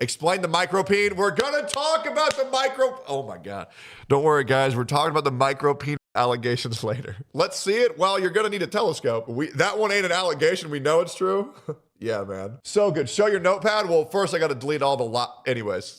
Explain the micropene. We're gonna talk about the micro. Oh my God. Don't worry, guys. We're talking about the micropene allegations later. Let's see it. Well, you're gonna need a telescope. That one ain't an allegation. We know it's true. Yeah, man. So good. Show your notepad. Well, first I gotta delete all the anyways.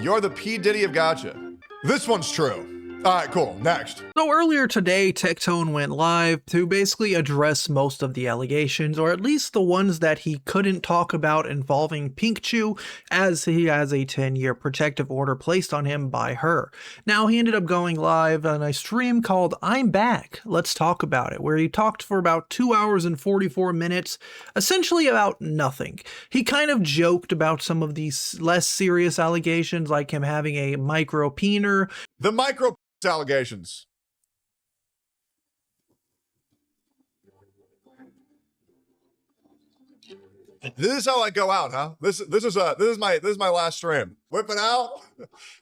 You're the P. Diddy of gotcha. This one's true. All right, cool. Next. So earlier today, Tectone went live to basically address most of the allegations, or at least the ones that he couldn't talk about involving Pinkchyu, as he has a 10-year protective order placed on him by her. Now, he ended up going live on a stream called I'm Back, Let's Talk About It, where he talked for about 2 hours and 44 minutes, essentially about nothing. He kind of joked about some of these less serious allegations, like him having a micropeener. The micro allegations. This is how I go out, huh? This is my last stream. Whipping out.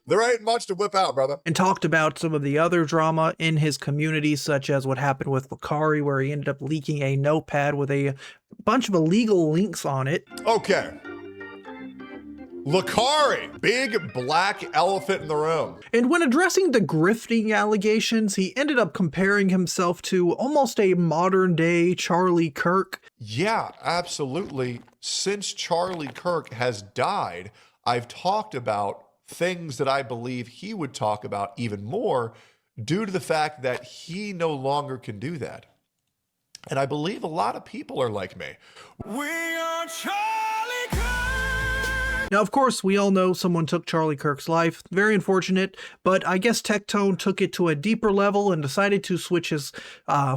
There ain't much to whip out, brother. And talked about some of the other drama in his community, such as what happened with Lacari, where he ended up leaking a notepad with a bunch of illegal links on it. Okay. Lacari, big black elephant in the room. And when addressing the grifting allegations, he ended up comparing himself to almost a modern day Charlie Kirk. Yeah, absolutely. Since Charlie Kirk has died, I've talked about things that I believe he would talk about even more due to the fact that he no longer can do that. And I believe a lot of people are like me. We are Charlie Kirk. Now, of course, we all know someone took Charlie Kirk's life. Very unfortunate, but I guess Tectone took it to a deeper level and decided to switch his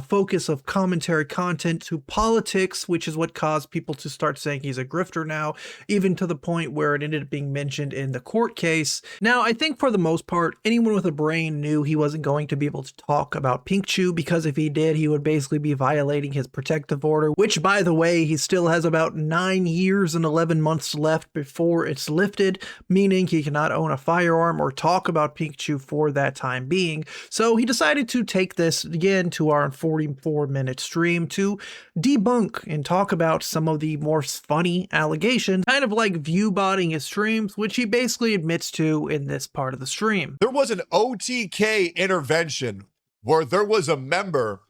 focus of commentary content to politics, which is what caused people to start saying he's a grifter now, even to the point where it ended up being mentioned in the court case. Now, I think for the most part, anyone with a brain knew he wasn't going to be able to talk about Pinkchyu, because if he did, he would basically be violating his protective order, which, by the way, he still has about 9 years and 11 months left before it's lifted, meaning he cannot own a firearm or talk about Pinkchyu for that time being. So he decided to take this again to our 44-minute stream to debunk and talk about some of the more funny allegations, kind of like viewbotting his streams, which he basically admits to in this part of the stream. There was an OTK intervention where there was a member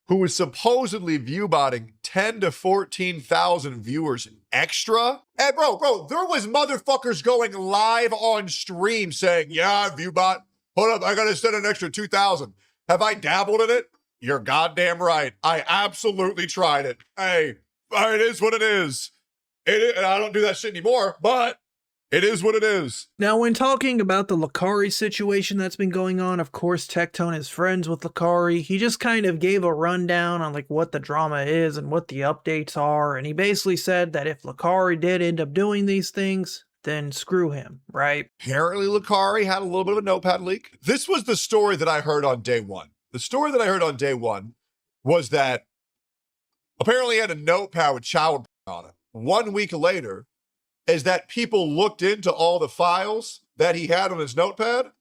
who was supposedly viewbotting 10 to 14,000 viewers extra. Hey, bro, there was motherfuckers going live on stream saying, yeah, viewbot. Hold up, I gotta send an extra 2,000. Have I dabbled in it? You're goddamn right. I absolutely tried it. Hey, it is what it is. And I don't do that shit anymore, but it is what it is. Now, when talking about the Lacari situation that's been going on, of course, Tectone is friends with Lacari. He just kind of gave a rundown on like what the drama is and what the updates are. And he basically said that if Lacari did end up doing these things, then screw him, right? Apparently, Lacari had a little bit of a notepad leak. This was the story that I heard on day one. The story that I heard on day one was that apparently he had a notepad with child on it. 1 week later, is that people looked into all the files that he had on his notepad,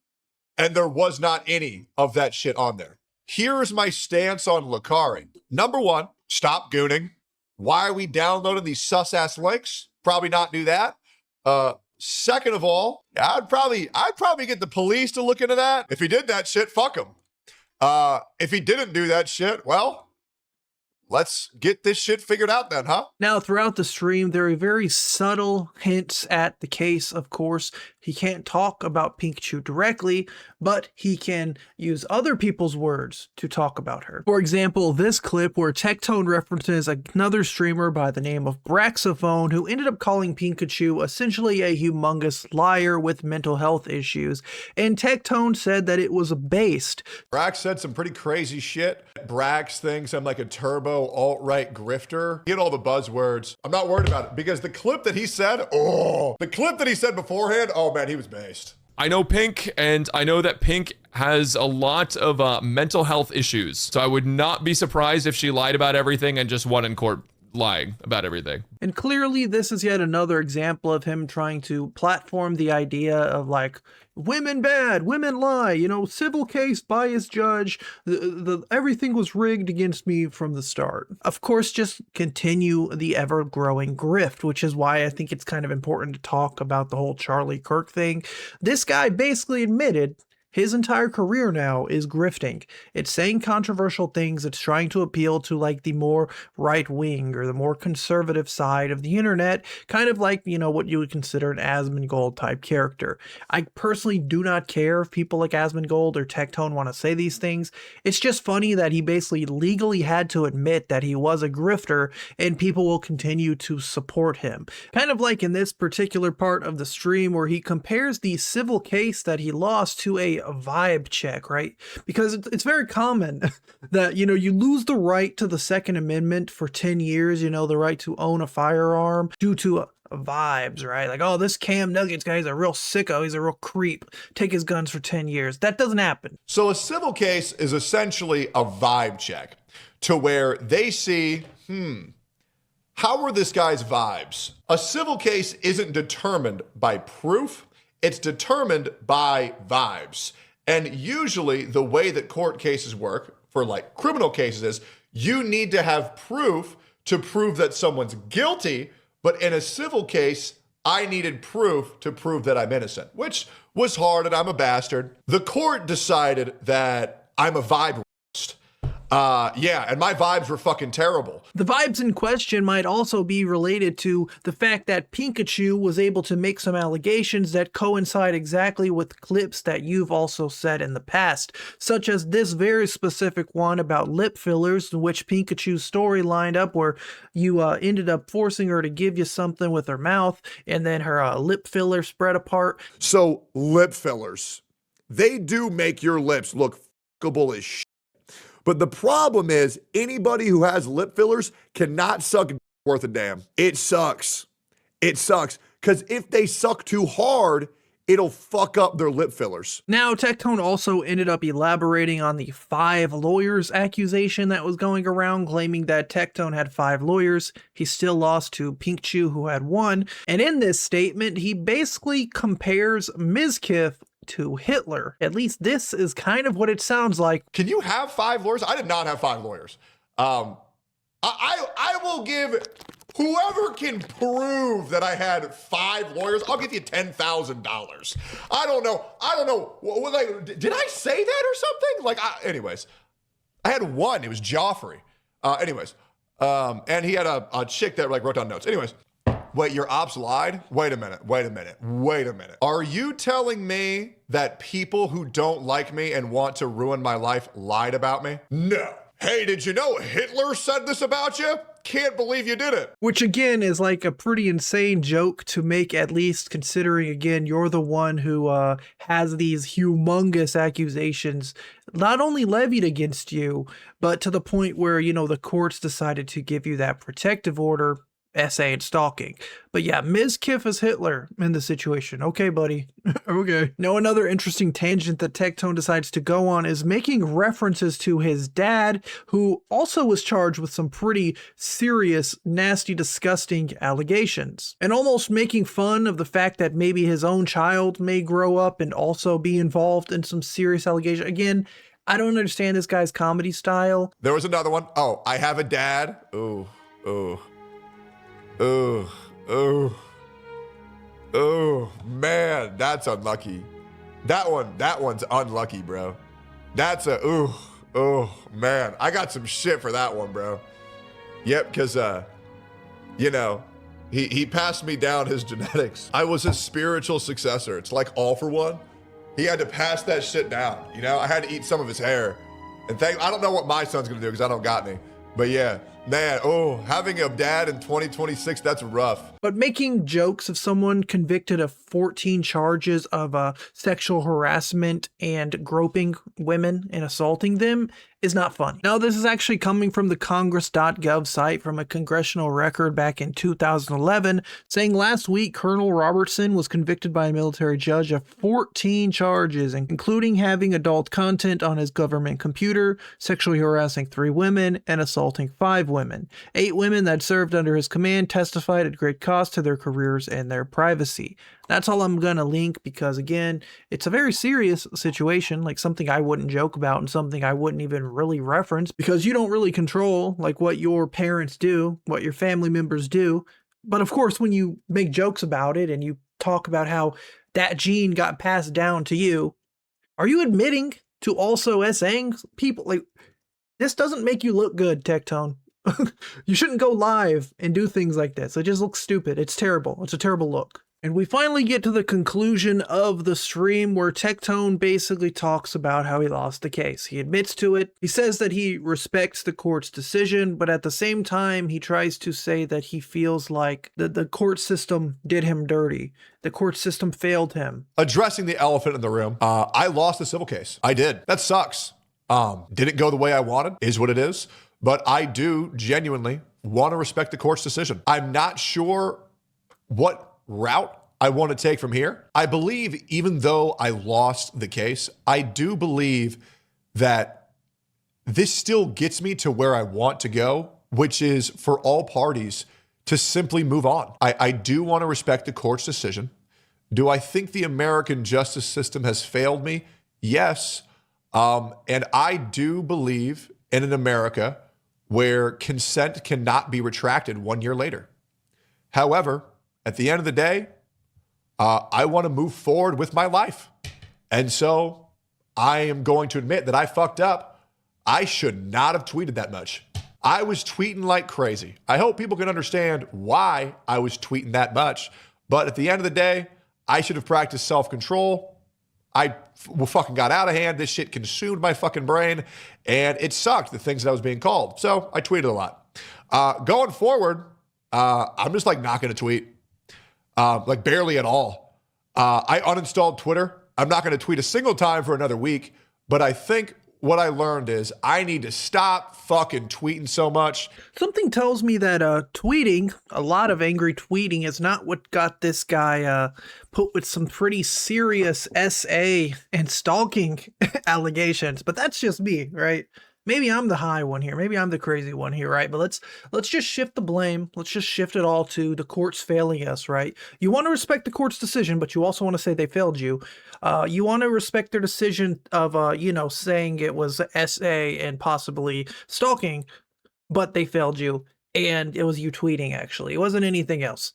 and there was not any of that shit on there. Here's my stance on Lacari. Number one, stop gooning. Why are we downloading these sus-ass links? Probably not do that. Second of all, I'd probably get the police to look into that. If he did that shit, fuck him. If he didn't do that shit, well, let's get this shit figured out then, huh? Now, throughout the stream, there are very subtle hints at the case, of course. He can't talk about Pinkchyu directly, but he can use other people's words to talk about her. For example, this clip where Tectone references another streamer by the name of Braxophone, who ended up calling Pinkchyu essentially a humongous liar with mental health issues, and Tectone said that it was based. Brax said some pretty crazy shit. Brax thinks I'm like a turbo alt-right grifter. Get all the buzzwords. I'm not worried about it because the clip that he said, beforehand, oh man, he was based. I know Pink, and I know that Pink has a lot of mental health issues. So I would not be surprised if she lied about everything and just won in court lying about everything. And clearly, this is yet another example of him trying to platform the idea of like, women bad, women lie, you know, civil case, biased judge, everything was rigged against me from the start. Of course, just continue the ever-growing grift, which is why I think it's kind of important to talk about the whole Charlie Kirk thing. This guy basically admitted his entire career now is grifting. It's saying controversial things. It's trying to appeal to like the more right wing or the more conservative side of the internet, kind of like, you know, what you would consider an Asmongold type character. I personally do not care if people like Asmongold or Tectone want to say these things. It's just funny that he basically legally had to admit that he was a grifter and people will continue to support him. Kind of like in this particular part of the stream where he compares the civil case that he lost to a vibe check, right? Because it's very common that, you know, you lose the right to the Second Amendment for 10 years, you know, the right to own a firearm due to vibes, right? Like, oh, this CamNuggets guy is a real sicko, he's a real creep, take his guns for 10 years. That doesn't happen. So a civil case is essentially a vibe check to where they see, how were this guy's vibes? A civil case isn't determined by proof. It's determined by vibes. And usually the way that court cases work for like criminal cases is you need to have proof to prove that someone's guilty. But in a civil case, I needed proof to prove that I'm innocent, which was hard and I'm a bastard. The court decided that I'm a vibe. And my vibes were fucking terrible. The vibes in question might also be related to the fact that Pinkchyu was able to make some allegations that coincide exactly with clips that you've also said in the past, such as this very specific one about lip fillers, in which Pinkchyu's story lined up where you ended up forcing her to give you something with her mouth, and then her lip filler spread apart. So lip fillers, they do make your lips look fuckable as shit. But the problem is anybody who has lip fillers cannot suck worth a damn. It sucks. It sucks. Because if they suck too hard, it'll fuck up their lip fillers. Now, Tectone also ended up elaborating on the 5 lawyers accusation that was going around, claiming that Tectone had 5 lawyers. He still lost to Pinkchyu, who had 1. And in this statement, he basically compares Mizkif to Hitler. At least this is kind of what it sounds like. Can you have 5 lawyers? I did not have 5 lawyers. I will give whoever can prove that I had 5 lawyers, I'll give you $10,000. I don't know. Like, did I say that or something? Like, anyways, I had 1. It was Joffrey. And he had a chick that like wrote down notes. Anyways. Wait, your ops lied? Wait a minute. Are you telling me that people who don't like me and want to ruin my life lied about me? No. Hey, did you know Hitler said this about you? Can't believe you did it. Which again is like a pretty insane joke to make, at least considering again you're the one who has these humongous accusations not only levied against you, but to the point where, you know, the courts decided to give you that protective order. Essay and stalking. But yeah, Mizkif is Hitler in the situation. Okay, buddy. Okay. Now, another interesting tangent that Tectone decides to go on is making references to his dad, who also was charged with some pretty serious, nasty, disgusting allegations. And almost making fun of the fact that maybe his own child may grow up and also be involved in some serious allegations. Again, I don't understand this guy's comedy style. There was another one. Oh, I have a dad. Oh, man, that's unlucky. That one's unlucky, bro. That's man, I got some shit for that one, bro. Yep, because, you know, he passed me down his genetics. I was his spiritual successor. It's like all for one. He had to pass that shit down, you know? I had to eat some of his hair. And I don't know what my son's gonna do because I don't got any. But yeah. Man, having a dad in 2026, that's rough. But making jokes of someone convicted of 14 charges of sexual harassment and groping women and assaulting them is not funny. Now, this is actually coming from the Congress.gov site from a congressional record back in 2011, saying last week Colonel Robertson was convicted by a military judge of 14 charges, including having adult content on his government computer, sexually harassing 3 women, and assaulting 5 women. women. 8 women that served under his command testified at great cost to their careers and their privacy. That's all I'm going to link because, again, it's a very serious situation, like something I wouldn't joke about and something I wouldn't even really reference because you don't really control like what your parents do, what your family members do. But of course, when you make jokes about it and you talk about how that gene got passed down to you, are you admitting to also essaying people? Like, this doesn't make you look good, Tectone. You shouldn't go live and do things like this. It just looks stupid. It's terrible. It's a terrible look. And we finally get to the conclusion of the stream where Tectone basically talks about how he lost the case. He admits to it. He says that he respects the court's decision, but at the same time, he tries to say that he feels like the court system did him dirty. The court system failed him. Addressing the elephant in the room, I lost the civil case. I did. That sucks. Didn't go the way I wanted, is what it is. But I do genuinely want to respect the court's decision. I'm not sure what route I want to take from here. I believe even though I lost the case, I do believe that this still gets me to where I want to go, which is for all parties to simply move on. I do want to respect the court's decision. Do I think the American justice system has failed me? Yes. And I do believe in an America where consent cannot be retracted 1 year later. However, at the end of the day, I want to move forward with my life. And so I am going to admit that I fucked up. I should not have tweeted that much. I was tweeting like crazy. I hope people can understand why I was tweeting that much. But at the end of the day, I should have practiced self-control. I fucking got out of hand. This shit consumed my fucking brain. And it sucked, the things that I was being called. So I tweeted a lot. Going forward, I'm just like not going to tweet. Like barely at all. I uninstalled Twitter. I'm not going to tweet a single time for another week, but I think what I learned is I need to stop fucking tweeting so much. Something tells me that tweeting, a lot of angry tweeting, is not what got this guy put with some pretty serious SA and stalking allegations, but that's just me, right? Maybe I'm the high one here. Maybe I'm the crazy one here, right? But let's just shift the blame. Let's just shift it all to the courts failing us, right? You want to respect the court's decision, but you also want to say they failed you. You want to respect their decision of, saying it was SA and possibly stalking, but they failed you. And it was you tweeting, actually. It wasn't anything else.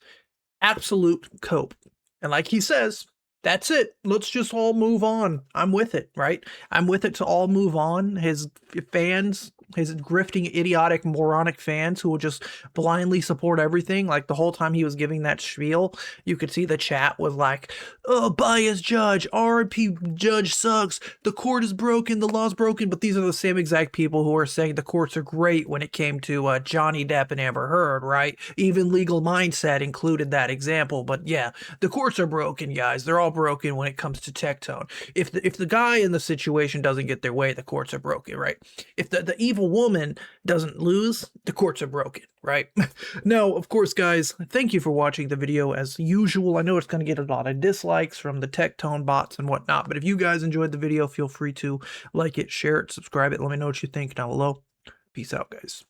Absolute cope. And like he says, that's it. Let's just all move on. I'm with it, right? I'm with it to all move on. His fans, his grifting, idiotic, moronic fans who will just blindly support everything. Like the whole time he was giving that spiel, you could see the chat was like, oh, biased judge, RP judge sucks. The court is broken. The law's broken. But these are the same exact people who are saying the courts are great when it came to Johnny Depp and Amber Heard, right? Even Legal Mindset included that example. But yeah, the courts are broken, guys. They're all broken when it comes to Tectone. If the guy in the situation doesn't get their way, the courts are broken, right? If the evil woman doesn't lose, the courts are broken, right? Now, of course, guys, thank you for watching the video as usual. I know it's going to get a lot of dislikes from the Tectone bots and whatnot, but if you guys enjoyed the video, feel free to like it, share it, subscribe it. Let me know what you think down below. Peace out, guys.